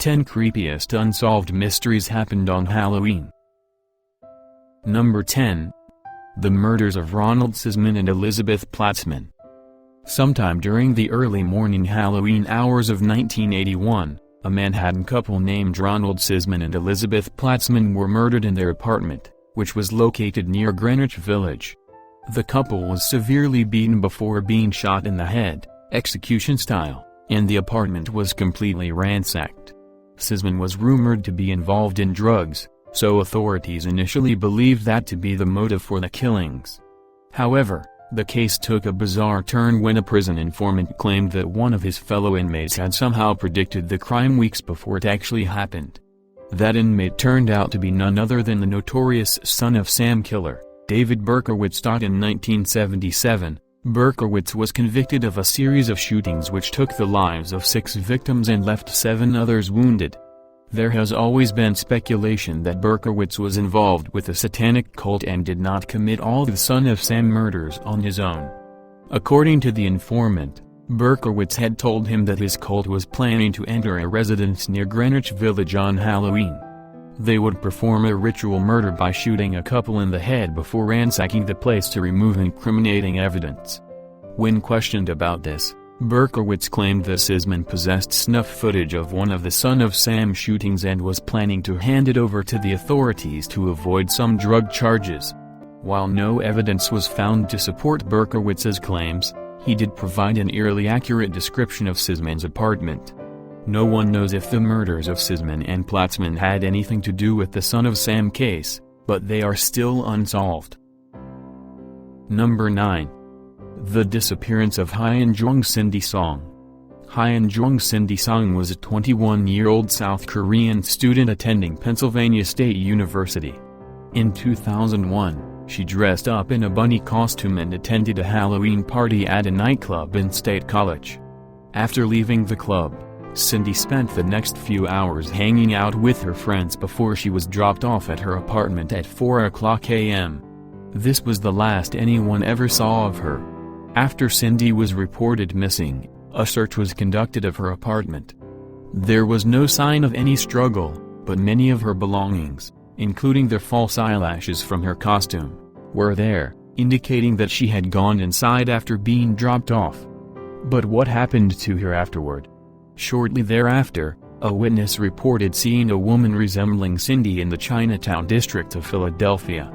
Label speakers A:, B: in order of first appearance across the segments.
A: 10 Creepiest Unsolved Mysteries Happened on Halloween. Number 10. The Murders of Ronald Simmons and Elizabeth Platt. Sometime during the early morning Halloween hours of 1981, a Manhattan couple named Ronald Simmons and Elizabeth Platt were murdered in their apartment, which was located near Greenwich Village. The couple was severely beaten before being shot in the head, execution style, and the apartment was completely ransacked. Simmons was rumored to be involved in drugs, so authorities initially believed that to be the motive for the killings. However, the case took a bizarre turn when a prison informant claimed that one of his fellow inmates had somehow predicted the crime weeks before it actually happened. That inmate turned out to be none other than the notorious Son of Sam killer, David Berkowitz. In 1977, Berkowitz was convicted of a series of shootings which took the lives of 6 victims and left 7 others wounded. There has always been speculation that Berkowitz was involved with a satanic cult and did not commit all the Son of Sam murders on his own. According to the informant, Berkowitz had told him that his cult was planning to enter a residence near Greenwich Village on Halloween. They would perform a ritual murder by shooting a couple in the head before ransacking the place to remove incriminating evidence. When questioned about this, Berkowitz claimed that Simmons possessed snuff footage of one of the Son of Sam shootings and was planning to hand it over to the authorities to avoid some drug charges. While no evidence was found to support Berkowitz's claims, he did provide an eerily accurate description of Simmons' apartment. No one knows if the murders of Simmons and Platt had anything to do with the Son of Sam case, but they are still unsolved. Number 9. The Disappearance of Highend Cindy Song. Highend Cindy Song was a 21-year-old South Korean student attending Pennsylvania State University. In 2001, she dressed up in a bunny costume and attended a Halloween party at a nightclub in State College. After leaving the club, Cindy spent the next few hours hanging out with her friends before she was dropped off at her apartment at 4:00 a.m. This was the last anyone ever saw of her. After Cindy was reported missing, a search was conducted of her apartment. There was no sign of any struggle, but many of her belongings, including the false eyelashes from her costume, were there, indicating that she had gone inside after being dropped off. But what happened to her afterward? Shortly thereafter, a witness reported seeing a woman resembling Cindy in the Chinatown district of Philadelphia.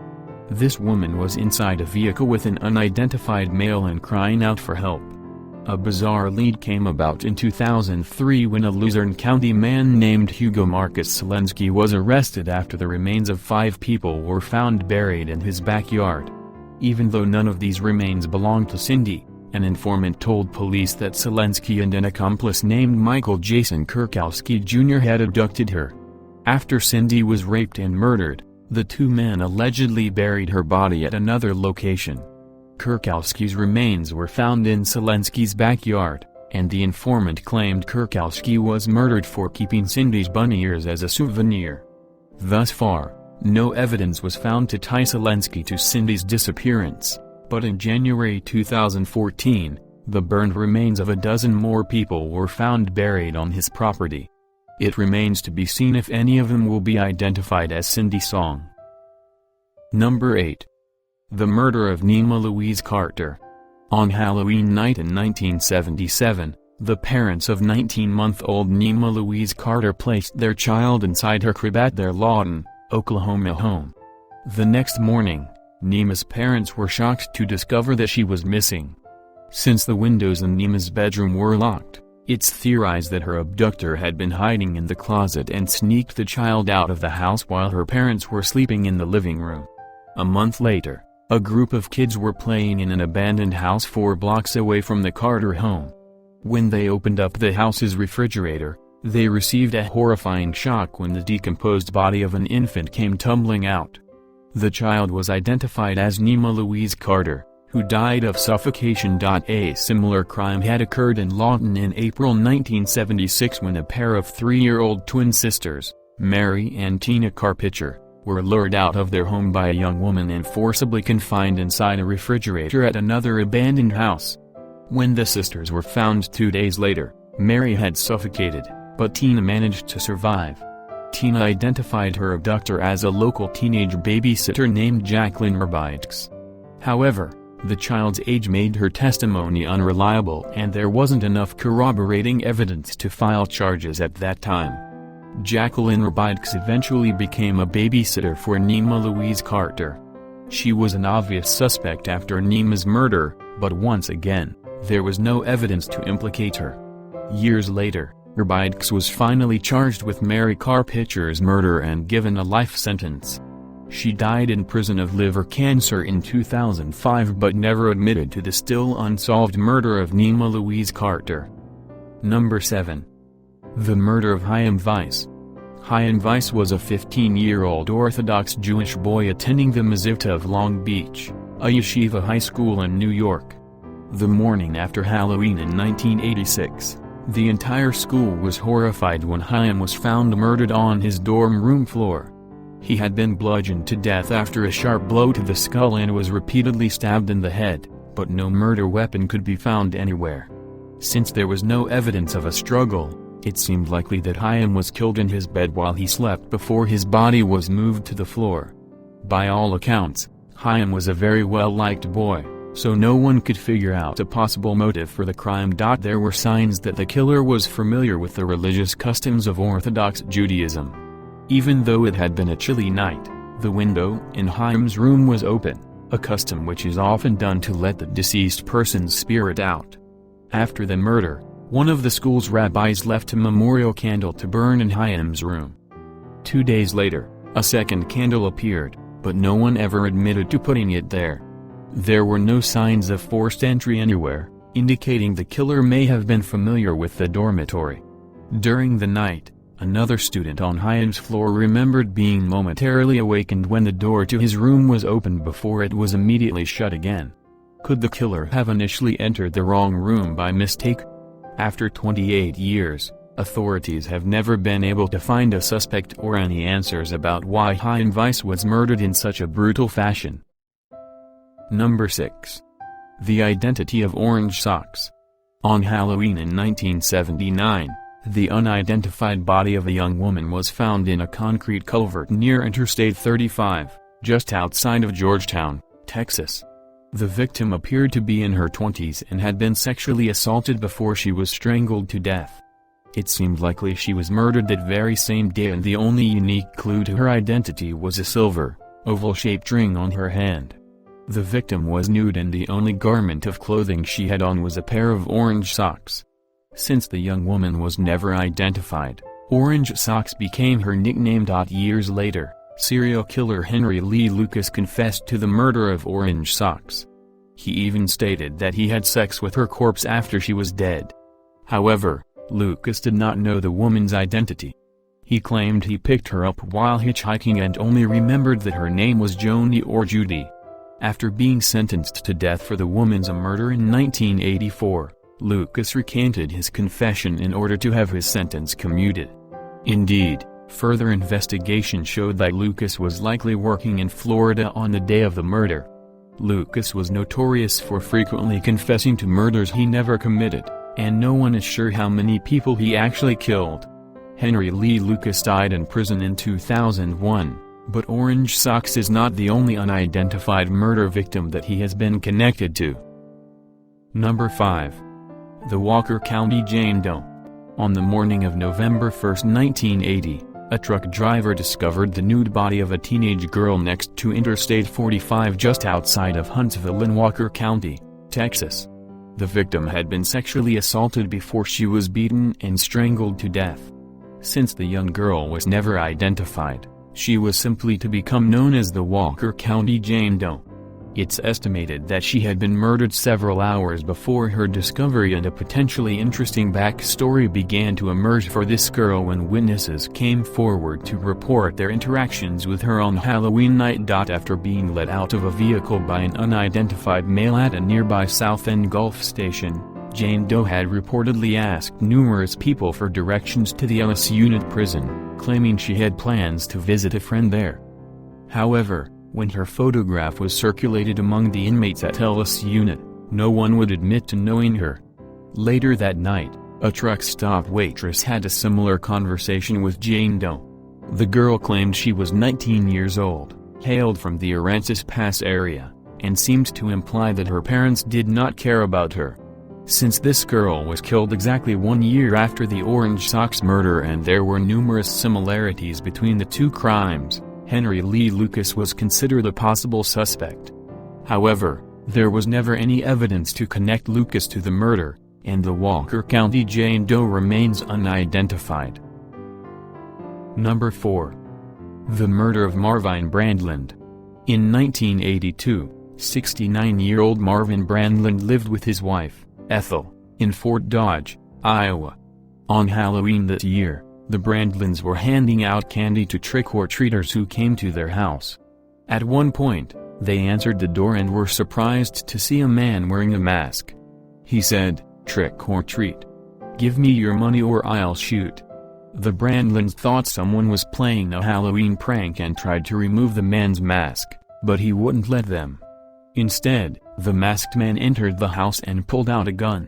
A: This woman was inside a vehicle with an unidentified male and crying out for help. A bizarre lead came about in 2003 when a Luzerne County man named Hugo Marcus Selensky was arrested after the remains of 5 people were found buried in his backyard. Even though none of these remains belonged to Cindy, an informant told police that Selensky and an accomplice named Michael Jason Kurkowski Jr. had abducted her. After Cindy was raped and murdered, the 2 men allegedly buried her body at another location. Kurkowski's remains were found in Selensky's backyard, and the informant claimed Kurkowski was murdered for keeping Cindy's bunny ears as a souvenir. Thus far, no evidence was found to tie Selensky to Cindy's disappearance. But in January 2014, the burned remains of a dozen more people were found buried on his property. It remains to be seen if any of them will be identified as Cindy Song. Number 8. The Murder of Nina Louise Carter. On Halloween night in 1977, the parents of 19-month-old Nina Louise Carter placed their child inside her crib at their Lawton, Oklahoma home. The next morning, Nina's parents were shocked to discover that she was missing. Since the windows in Nina's bedroom were locked, it's theorized that her abductor had been hiding in the closet and sneaked the child out of the house while her parents were sleeping in the living room. A month later, a group of kids were playing in an abandoned house 4 blocks away from the Carter home. When they opened up the house's refrigerator, they received a horrifying shock when the decomposed body of an infant came tumbling out. The child was identified as Nina Louise Carter, who died of suffocation. A similar crime had occurred in Lawton in April 1976 when a pair of 3-year-old twin sisters, Mary and Tina Carpenter, were lured out of their home by a young woman and forcibly confined inside a refrigerator at another abandoned house. When the sisters were found 2 days later, Mary had suffocated, but Tina managed to survive. Tina identified her abductor as a local teenage babysitter named Jacqueline Rabidix. However, the child's age made her testimony unreliable and there wasn't enough corroborating evidence to file charges at that time. Jacqueline Rabidix eventually became a babysitter for Nina Louise Carter. She was an obvious suspect after Nina's murder, but once again, there was no evidence to implicate her. Years later, Rabidix was finally charged with Mary Carpiter's murder and given a life sentence. She died in prison of liver cancer in 2005 but never admitted to the still unsolved murder of Nina Louise Carter. Number 7. The murder of Higham Hein. Higham Hein was a 15-year-old Orthodox Jewish boy attending the Mezivta of Long Beach, a yeshiva high school in New York. The morning after Halloween in 1986, the entire school was horrified when Higham was found murdered on his dorm room floor. He had been bludgeoned to death after a sharp blow to the skull and was repeatedly stabbed in the head, but no murder weapon could be found anywhere. Since there was no evidence of a struggle, it seemed likely that Higham was killed in his bed while he slept before his body was moved to the floor. By all accounts, Higham was a very well-liked boy, so no one could figure out a possible motive for the crime. There were signs that the killer was familiar with the religious customs of Orthodox Judaism. Even though it had been a chilly night, the window in Higham room was open, a custom which is often done to let the deceased person's spirit out. After the murder, one of the school's rabbis left a memorial candle to burn in Higham room. 2 days later, a second candle appeared, but no one ever admitted to putting it there. There were no signs of forced entry anywhere, indicating the killer may have been familiar with the dormitory. During the night, another student on Higham floor remembered being momentarily awakened when the door to his room was opened before it was immediately shut again. Could the killer have initially entered the wrong room by mistake? After 28 years, authorities have never been able to find a suspect or any answers about why Higham Hein was murdered in such a brutal fashion. Number 6. The identity of orange socks. On Halloween in 1979, the unidentified body of a young woman was found in a concrete culvert near Interstate 35, just outside of Georgetown, Texas. The victim appeared to be in her 20s and had been sexually assaulted before she was strangled to death. It seemed likely she was murdered that very same day, and the only unique clue to her identity was a silver, oval-shaped ring on her hand. The victim was nude and the only garment of clothing she had on was a pair of orange socks. Since the young woman was never identified, Orange Socks became her nickname. Years later, serial killer Henry Lee Lucas confessed to the murder of Orange Socks. He even stated that he had sex with her corpse after she was dead. However, Lucas did not know the woman's identity. He claimed he picked her up while hitchhiking and only remembered that her name was Joni or Judy. After being sentenced to death for the woman's murder in 1984, Lucas recanted his confession in order to have his sentence commuted. Indeed, further investigation showed that Lucas was likely working in Florida on the day of the murder. Lucas was notorious for frequently confessing to murders he never committed, and no one is sure how many people he actually killed. Henry Lee Lucas died in prison in 2001, but Orange Socks is not the only unidentified murder victim that he has been connected to. Number 5. The Walker County Jane Doe. On the morning of November 1, 1980, a truck driver discovered the nude body of a teenage girl next to Interstate 45 just outside of Huntsville in Walker County, Texas. The victim had been sexually assaulted before she was beaten and strangled to death. Since the young girl was never identified, she was simply to become known as the Walker County Jane Doe. It's estimated that she had been murdered several hours before her discovery, and a potentially interesting backstory began to emerge for this girl when witnesses came forward to report their interactions with her on Halloween night. After being let out of a vehicle by an unidentified male at a nearby South End Gulf station, Jane Doe had reportedly asked numerous people for directions to the Ellis Unit prison, claiming she had plans to visit a friend there. However, when her photograph was circulated among the inmates at Ellis Unit, no one would admit to knowing her. Later that night, A truck stop waitress had a similar conversation with Jane Doe. The girl claimed she was 19 years old, hailed from the Aransas Pass area, and seemed to imply that her parents did not care about her. Since this girl was killed exactly 1 year after the Orange Sox murder and there were numerous similarities between the two crimes, Henry Lee Lucas was considered a possible suspect. However, there was never any evidence to connect Lucas to the murder, and the Walker County Jane Doe remains unidentified. Number 4. The murder of Marvin Brandland. In 1982, 69-year-old Marvin Brandland lived with his wife, Ethel, in Fort Dodge, Iowa. On Halloween that year, the Brandlands were handing out candy to trick-or-treaters who came to their house. At one point, they answered the door and were surprised to see a man wearing a mask. He said, "Trick or treat. Give me your money or I'll shoot." The Brandlands thought someone was playing a Halloween prank and tried to remove the man's mask, but he wouldn't let them. Instead, the masked man entered the house and pulled out a gun.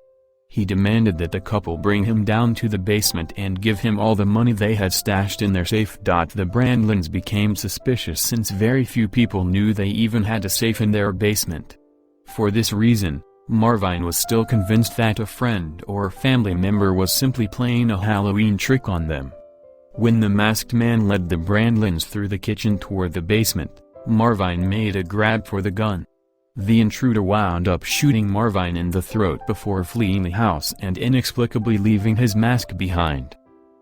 A: He demanded that the couple bring him down to the basement and give him all the money they had stashed in their safe. The Brandlands became suspicious since very few people knew they even had a safe in their basement. For this reason, Marvin was still convinced that a friend or family member was simply playing a Halloween trick on them. When the masked man led the Brandlands through the kitchen toward the basement, Marvin made a grab for the gun. The intruder wound up shooting Marvin in the throat before fleeing the house and inexplicably leaving his mask behind.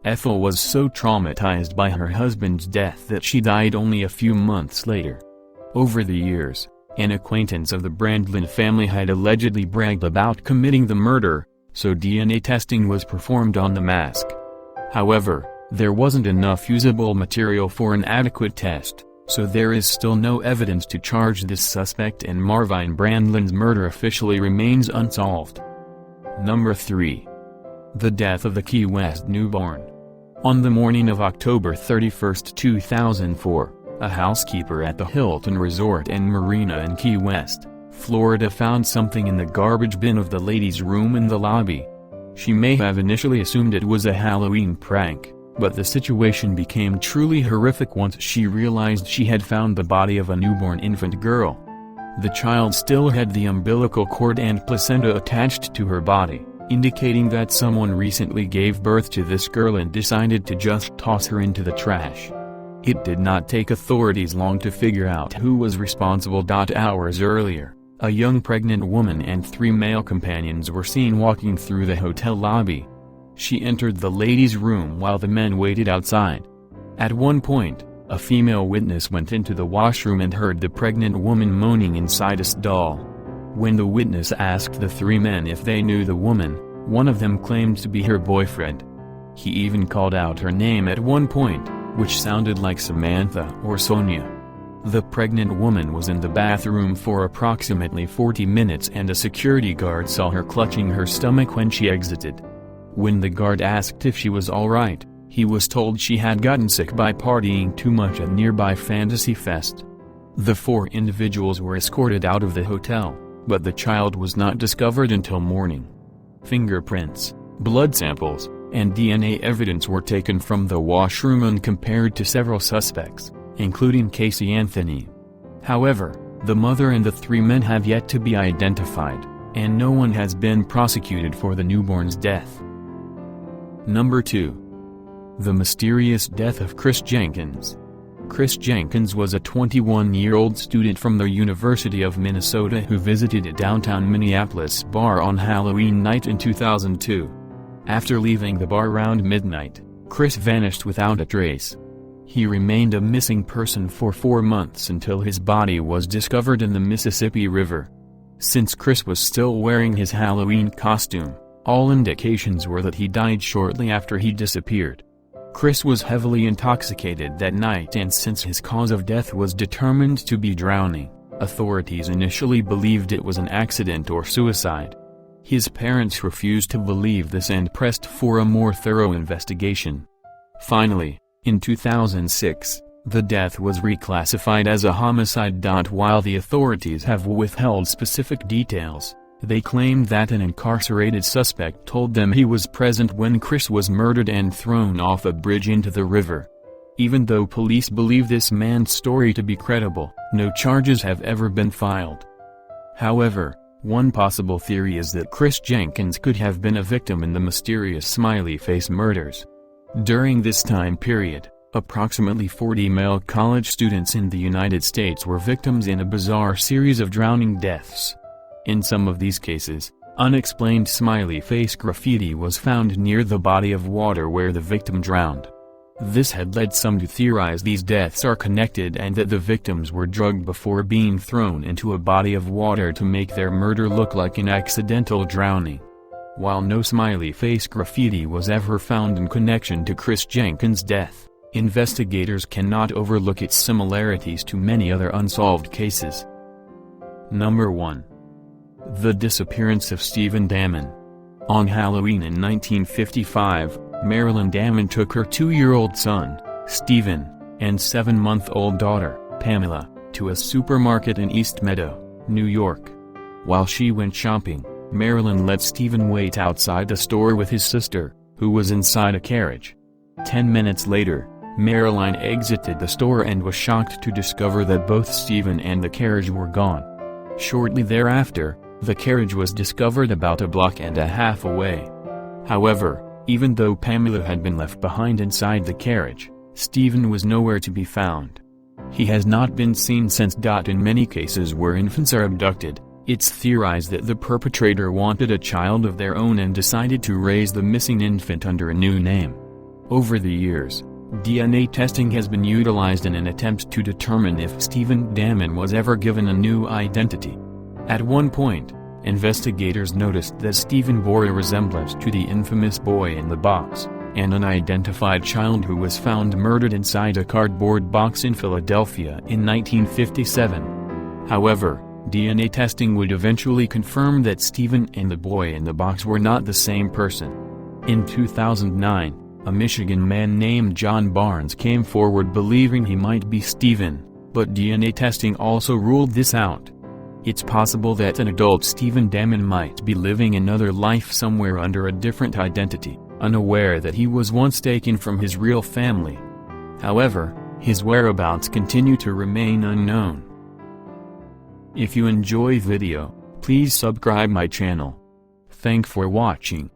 A: Ethel was so traumatized by her husband's death that she died only a few months later. Over the years, an acquaintance of the Brandland family had allegedly bragged about committing the murder, so DNA testing was performed on the mask. However, there wasn't enough usable material for an adequate test, so there is still no evidence to charge this suspect and Marvin Brandland's murder officially remains unsolved. Number 3. The death of the Key West newborn. On the morning of October 31, 2004, a housekeeper at the Hilton Resort and Marina in Key West, Florida found something in the garbage bin of the ladies' room in the lobby. She may have initially assumed it was a Halloween prank, but the situation became truly horrific once she realized she had found the body of a newborn infant girl. The child still had the umbilical cord and placenta attached to her body, indicating that someone recently gave birth to this girl and decided to just toss her into the trash. It did not take authorities long to figure out who was responsible. Hours earlier, a young pregnant woman and 3 male companions were seen walking through the hotel lobby. She entered the ladies' room while the men waited outside. At one point, a female witness went into the washroom and heard the pregnant woman moaning inside a stall. When the witness asked the 3 men if they knew the woman, one of them claimed to be her boyfriend. He even called out her name at one point, which sounded like Samantha or Sonia. The pregnant woman was in the bathroom for approximately 40 minutes and a security guard saw her clutching her stomach when she exited. When the guard asked if she was alright, he was told she had gotten sick by partying too much at nearby Fantasy Fest. The 4 individuals were escorted out of the hotel, but the child was not discovered until morning. Fingerprints, blood samples, and DNA evidence were taken from the washroom and compared to several suspects, including Casey Anthony. However, the mother and the 3 men have yet to be identified, and no one has been prosecuted for the newborn's death. Number 2. The mysterious death of Chris Jenkins. Chris Jenkins was a 21-year-old student from the University of Minnesota who visited a downtown Minneapolis bar on Halloween night in 2002. After leaving the bar around midnight, Chris vanished without a trace. He remained a missing person for 4 months until his body was discovered in the Mississippi River. Since Chris was still wearing his Halloween costume, all indications were that he died shortly after he disappeared. Chris was heavily intoxicated that night and since his cause of death was determined to be drowning, authorities initially believed it was an accident or suicide. His parents refused to believe this and pressed for a more thorough investigation. Finally, in 2006, the death was reclassified as a homicide. While the authorities have withheld specific details, They claimed that an incarcerated suspect told them he was present when Chris was murdered and thrown off a bridge into the river. Even though police believe this man's story to be credible, no charges have ever been filed. However, one possible theory is that Chris Jenkins could have been a victim in the mysterious smiley face murders. During this time period, approximately 40 male college students in the United States were victims in a bizarre series of drowning deaths. In some of these cases, unexplained smiley face graffiti was found near the body of water where the victim drowned. This had led some to theorize these deaths are connected and that the victims were drugged before being thrown into a body of water to make their murder look like an accidental drowning. While no smiley face graffiti was ever found in connection to Chris Jenkins' death, investigators cannot overlook its similarities to many other unsolved cases. Number 1. The disappearance of Stephen Damon. On Halloween in 1955, Marilyn Damon took her 2-year-old son, Stephen, and 7-month-old daughter, Pamela, to a supermarket in East Meadow, New York. While she went shopping, Marilyn let Stephen wait outside the store with his sister, who was inside a carriage. 10 minutes later, Marilyn exited the store and was shocked to discover that both Stephen and the carriage were gone. Shortly thereafter, the carriage was discovered about a block and a half away. However, even though Pamela had been left behind inside the carriage, Stephen was nowhere to be found. He has not been seen since. In many cases where infants are abducted, it's theorized that the perpetrator wanted a child of their own and decided to raise the missing infant under a new name. Over the years, DNA testing has been utilized in an attempt to determine if Stephen Damon was ever given a new identity. At one point, investigators noticed that Stephen bore a resemblance to the infamous boy in the box, an unidentified child who was found murdered inside a cardboard box in Philadelphia in 1957. However, DNA testing would eventually confirm that Stephen and the boy in the box were not the same person. In 2009, a Michigan man named John Barnes came forward believing he might be Stephen, but DNA testing also ruled this out. It's possible that an adult Stephen Damon might be living another life somewhere under a different identity, unaware that he was once taken from his real family. However, his whereabouts continue to remain unknown. If you enjoy video, please subscribe my channel. Thanks for watching.